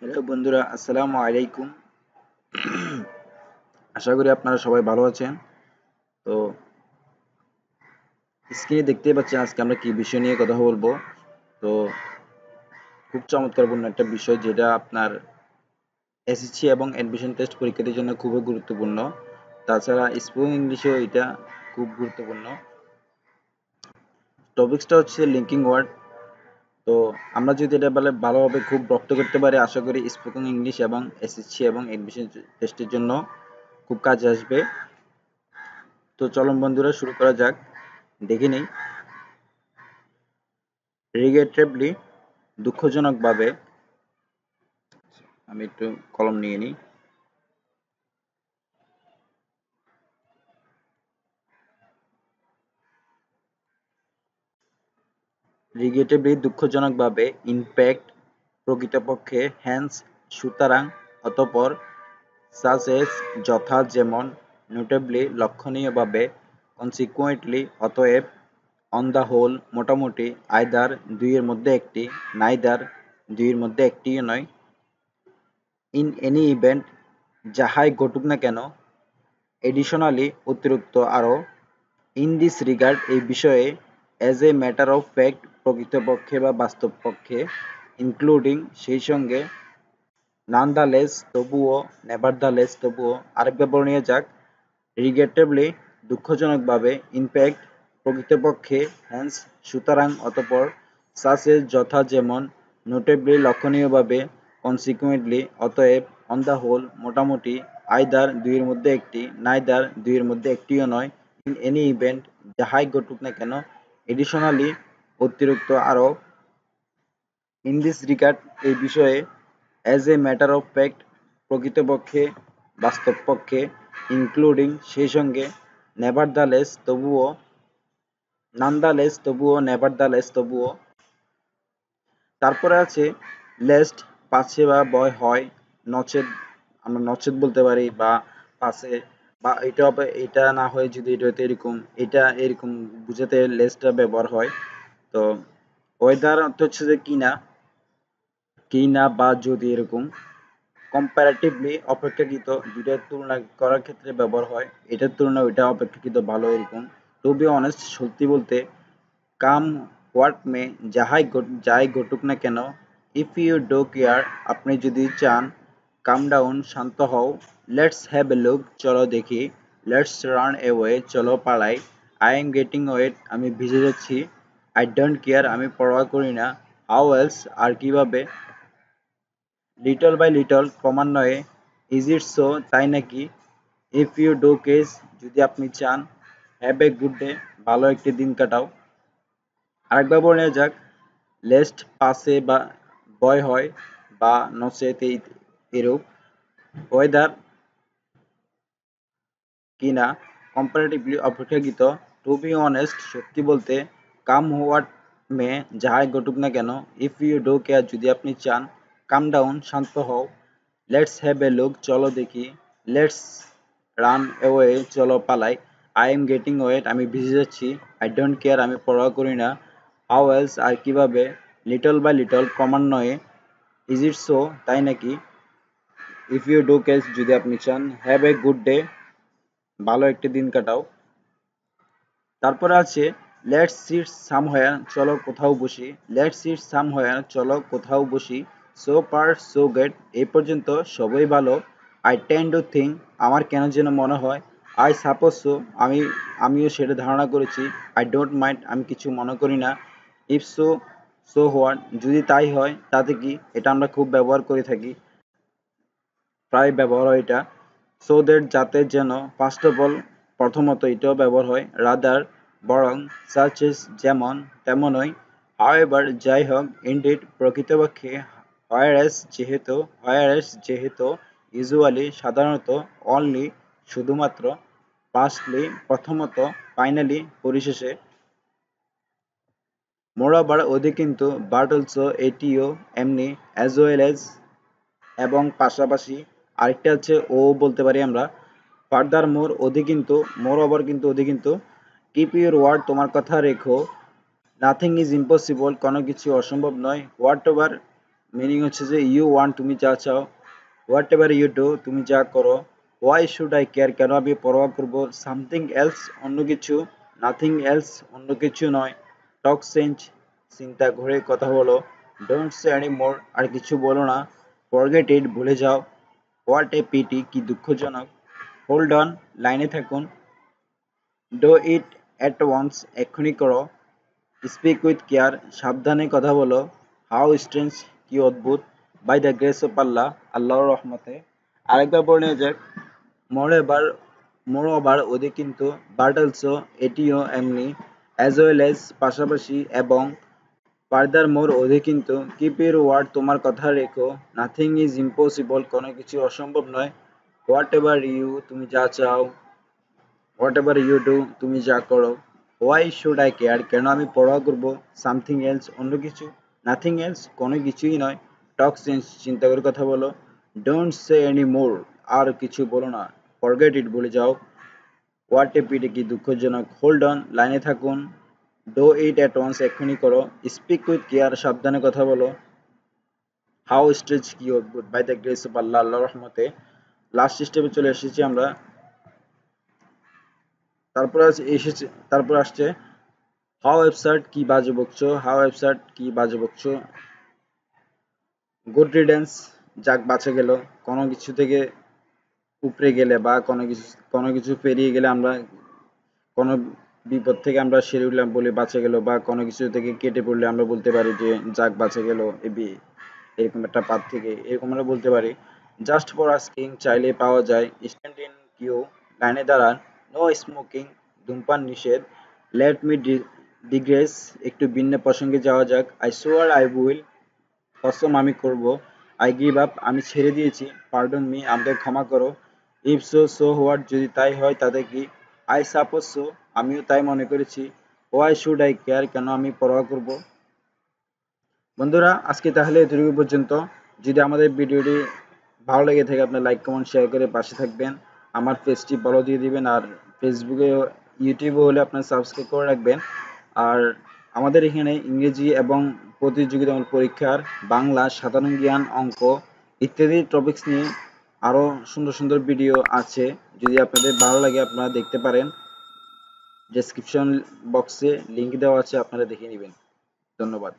Hello বন্ধুরা, আসসালামু আলাইকুম। আশা করি আপনারা সবাই ভালো আছেন। তো স্ক্রিনে দেখতেই পাচ্ছেন আজকে আমরা কি বিষয় নিয়ে কথা বলবো। তো খুব চমৎকারপূর্ণ একটা বিষয়, যেটা আপনার এসএসসি এবং অ্যাডমিশন টেস্ট পরীক্ষার্থীর জন্য খুবই গুরুত্বপূর্ণ। তাছাড়া স্পোকেন ইংলিশেও এটা খুব গুরুত্বপূর্ণ। টপিকসটা হচ্ছে লিঙ্কিং ওয়ার্ড। তো আমরা যদি এটা ভালোভাবে খুব রপ্ত করতে পারি, আশা করি স্পোকেন ইংলিশ এবং এসএসসি এবং অ্যাডমিশন টেস্টের জন্য খুব কাজে আসবে। তো চলুন বন্ধুরা, শুরু করা যাক। দেখে নেই। রিগ্রেটেবলি, দুঃখজনকভাবে। আমি একটু কলম নিয়ে নিই। রিগ্রেটেবলি, দুঃখজনকভাবে। ইনফ্যাক্ট, প্রকৃতপক্ষে। হ্যান্স, সুতরাং। অতঃপর। সাচ এস, যথা, যেমন। নোটেবলি, লক্ষণীয়ভাবে। কনসিকুয়েন্টলি, অতএব। অন দ্য হোল, মোটামুটি। আইদার, দুইয়ের মধ্যে একটি। নাইদার, দুইয়ের মধ্যে একটিও নয়। ইন এনি ইভেন্ট, যাহাই ঘটুক না কেন। এডিশনালি, অতিরিক্ত, আরও। ইন দিস রিগার্ড, এই বিষয়ে। As a matter of fact, প্রকৃতপক্ষে বা বাস্তবপক্ষে। ইনক্লুডিং, সেই সঙ্গে। নানদালেস, তবুও। নেভারদালেস, তবুও। আরেকবার নিয়ে যাক। রিগ্রেটেবলি, দুঃখজনকভাবে। ইনফ্যাক্ট, প্রকৃতপক্ষে। হ্যান্স, সুতরাং। অতঃপর। সাচ এস, যথা, যেমন। নোটেবলি, লক্ষণীয়ভাবে। কনসিকুয়েন্টলি, অতএব। অন দ্য হোল, মোটামুটি। আইদার, দুইয়ের মধ্যে একটি। নাইদার, দুইয়ের মধ্যে একটিও নয়। ইন এনি ইভেন্ট, যাহাই ঘটুক না কেন। এডিশনালি, অতিরিক্ত, আরও। ইন দিস রিগার্ড, এই বিষয়ে। As a matter of fact, প্রকৃতপক্ষে, বাস্তবপক্ষে। ইনক্লুডিং, সেই সঙ্গে। নেভারদালেস, তবুও। নানদালেস, তবুও। নেভারদালেস, তবুও। তারপরে আছে লেস্ট, পাছে বা ভয় হয়। নচেত, আমরা নচেত বলতে পারি, বা পাছে, বা এটা না হয় যদি এটা হয়তো এরকম, এটা এরকম বুঝাতে লেসটা ব্যবহার হয়। তো ওয়েদার অর্থ হচ্ছে যে কিনা, কিনা বা যদি এরকম। কম্পারেটিভলি, অপেক্ষাকৃত, দুইটার তুলনা করার ক্ষেত্রে ব্যবহার হয়। এটার তুলনায় ওইটা অপেক্ষাকৃত ভালো, এরকম। টু বি অনেস্ট, সত্যি বলতে। কাম হোয়াট মে, যাই ঘটুক না কেন। ইফ ইউ ডো কেয়ার, আপনি যদি চান। কাম ডাউন, শান্ত হও। লেটস হ্যাভ এ লুক, চলো দেখি। লেটস রান অ্যাওয়ে, চলো পালাই। আই এম গেটিং ওয়েট, আমি ভিজে যাচ্ছি। আই ডোন্ট কেয়ার, আমি পরোয়া করি না। হাউ এলস, আর কিভাবে। লিটল বাই লিটল, ক্রমান্বয়ে। ইজ ইট সো, তাই নাকি। ইফ ইউ ডু কেস, যদি আপনি চান। হ্যাভ এ গুড ডে, ভালো একটি দিন কাটাও। আরেকবার বলে নেওয়া যাক। লেস্ট, পাসে বা ভয় হয়, বা নচেত, এরূপ। ওয়েদার, কিনা। কম্পারেটিভলি, অপেক্ষাকৃত। টু বি অনেস্ট, সত্যি বলতে। কাম হোয়াট মে, যাহাই ঘটুক না কেন। ইফ ইউ ডু কেয়ার, যদি আপনি চান। কাম ডাউন, শান্ত হও। লেটস হ্যাভ এ লুক, চলো দেখি। লেটস রান অ্যাওয়ে, চলো পালাই। আই এম গেটিং ওয়েট, আমি ভিজে যাচ্ছি। আই ডোন্ট কেয়ার, আমি পরোয়া করি না। হাউ এলস, আর কিভাবে। লিটল বাই লিটল, ক্রমান্বয়ে। ইজ ইট সো, তাই নাকি। ইফ ইউ ডু কেস, যদি আপনি চান। হ্যাভ এ গুড ডে, ভালো একটি দিন কাটাও। তারপরে আছে লেটস সিট সামহোয়ার, চলো কোথাও বসি। লেটস সিট সামহোয়ার, চলো কোথাও বসি। সো ফার সো গুড, এই পর্যন্ত সবই ভালো। আই টেন্ড টু থিঙ্ক, আমার কেন যেন মনে হয়। আই সাপোজ সো, আমিও সেটা ধারণা করেছি। আই ডোন্ট মাইন্ড, আমি কিছু মনে করি না। ইফ সো, সো হোয়াট, যদি তাই হয় তাতে কি। এটা আমরা খুব ব্যবহার করে থাকি, প্রায় ব্যবহার হয় এটা। সো দ্যাট, যাতে, যেন। ফার্স্ট অফ অল, প্রথমত, এটাও ব্যবহার হয়। রাদার, বরং। সাচ এস, যেমন, তেমনই। হাউএভার, যাই হোক। ইনডিড, প্রকৃতপক্ষে। যেহেতু। ইউজুয়ালি, সাধারণত। অনলি, শুধুমাত্র। ফার্স্টলি, প্রথমত। ফাইনালি, পরিশেষে। মোরওভার, অধিকিন্তু। বাট অলসো, এটিও। এমনি। অ্যাজ ওয়েল এজ, এবং পাশাপাশি। আরেকটা হচ্ছে ও বলতে পারি আমরা। ফার্দার মোর, অধিকিন্তু। মোর ওভার, কিন্তু অধিকিন্তু। কিপ ইউর ওয়ার্ড, তোমার কথা রেখো। নাথিং ইজ ইম্পসিবল, কোনো কিছু অসম্ভব নয়। হোয়াট এভার, মিনিং হচ্ছে যে ইউ ওয়ান্ট তুমি যা চাও, হোয়াট এভার ইউ ডু তুমি যা করো, ওয়াই শুড আই কেয়ার কেন আমি পরোয়া করব, সামথিং এলস অন্য কিছু, নাথিং এলস অন্য কিছু নয়, টক চেঞ্জ চিন্তা ঘুরে কথা বলো, ডোন্ট সে এনি মোর আর কিছু বলো না, ফরগেট ইট ভুলে যাও, হোয়াট এ পিটি কি দুঃখজনক, হোল্ড অন লাইনে থাকুন, ডু ইট অ্যাট ওয়ান্স এক্ষুনি করো, স্পিক উইথ কেয়ার সাবধানে কথা বলো, হাউ স্ট্রেঞ্জ কি অদ্ভুত, বাই দ্য গ্রেস অফ আল্লাহ আল্লাহর রহমতে। আরেকবার বলে নেওয়া যাক, মোর এবার মোর ওভার ওদের কিন্তু, বাট অলসো এটিও এমনি, অ্যাজ ওয়েল এজ পাশাপাশি এবং, ফার্দার মোর ওদের কিন্তু, কিপ ইউর ওয়ার্ড তোমার কথা রেখো, নাথিং ইজ ইম্পসিবল কোনো কিছু অসম্ভব নয়, হোয়াট এভার ইউ তুমি যা চাও, হোয়াট এভার ইউ ডু তুমি যা করো, হোয়াই শুড আই কেয়ার কেন আমি পরোয়া করব, সামথিং এলস অন্য কিছু, নাথিং এলস কোনো কিছুই নয়, টক চেঞ্জ চিন্তা করে কথা বলো, ডোন্ট সে এনি মোর আর কিছু বলো না, ফরগেট ইট ভুলে যাও, হোয়াট এ পিটি কি দুঃখজনক, হোল্ড অন লাইনে থাকুন, ডো ইট অ্যাট ওয়ান্স এক্ষুনি করো, স্পিক উইথ কেয়ার সাবধানে কথা বলো, হাউ স্ট্রেচ কি অদ্ভুত, বাই দ্য গ্রেস অফ আল্লাহ আল্লাহর রহমতে। লাস্ট স্টেপে চলে এসেছি আমরা। তারপর আসছে হাউ অ্যাবসার্ড কি বাজে বকছো, হাউ অ্যাবসার্ড কি বাজে বকছো, গুড রিডেন্স যাক বাঁচা গেল, কোনো কিছু থেকে উপরে গেলে বা কোনো কিছু পেরিয়ে গেলে আমরা কোনো বিপদ থেকে আমরা সেরে উঠলাম বলে বাঁচা গেল, বা কোনো কিছু থেকে কেটে পড়লে আমরা বলতে পারি যে যাক বাঁচা গেল এরকম একটা পাত থেকে, এরকম আমরা বলতে পারি। জাস্ট ফর আস্কিং চাইলে পাওয়া যায়, স্ট্যান্ড ইন কিউ লাইনে দাঁড়ান, নো স্মোকিং ধূমপান নিষেধ, লেট মি ডিগ্রেস একটু ভিন্ন প্রসঙ্গে যাওয়া যাক, আই সোয়ার আই উইল কসম আমি করব, আই গিভ আপ আমি ছেড়ে দিয়েছি, পার্ডন মি আমাকে ক্ষমা করো, ইফ সো সো হোয়াট যদি তাই হয় তাতে কি, আই সাপোজ সো আমিও তাই মনে করেছি, হোয়াই শুড আই কেয়ার কেন আমি পরোয়া করব। বন্ধুরা আজকে তাহলে এতটুকু পর্যন্ত। যদি আমাদের ভিডিওটি ভালো লেগে থাকে আপনার লাইক কমেন্ট শেয়ার করে পাশে থাকবেন, আমার পেজটি ফলো দিয়ে দিবেন, আর ফেসবুকে ইউটিউবে হলে আপনার সাবস্ক্রাইব করে রাখবেন। আর আমাদের এখানে ইংরেজি এবং প্রতিযোগিতামূলক পরীক্ষার বাংলা, সাধারণ জ্ঞান, অঙ্ক ইত্যাদি টপিকস নিয়ে আরও সুন্দর সুন্দর ভিডিও আছে, যদি আপনাদের ভালো লাগে আপনারা দেখতে পারেন, ডেসক্রিপশন বক্সে লিংক দেওয়া আছে আপনারা দেখে নেবেন। ধন্যবাদ।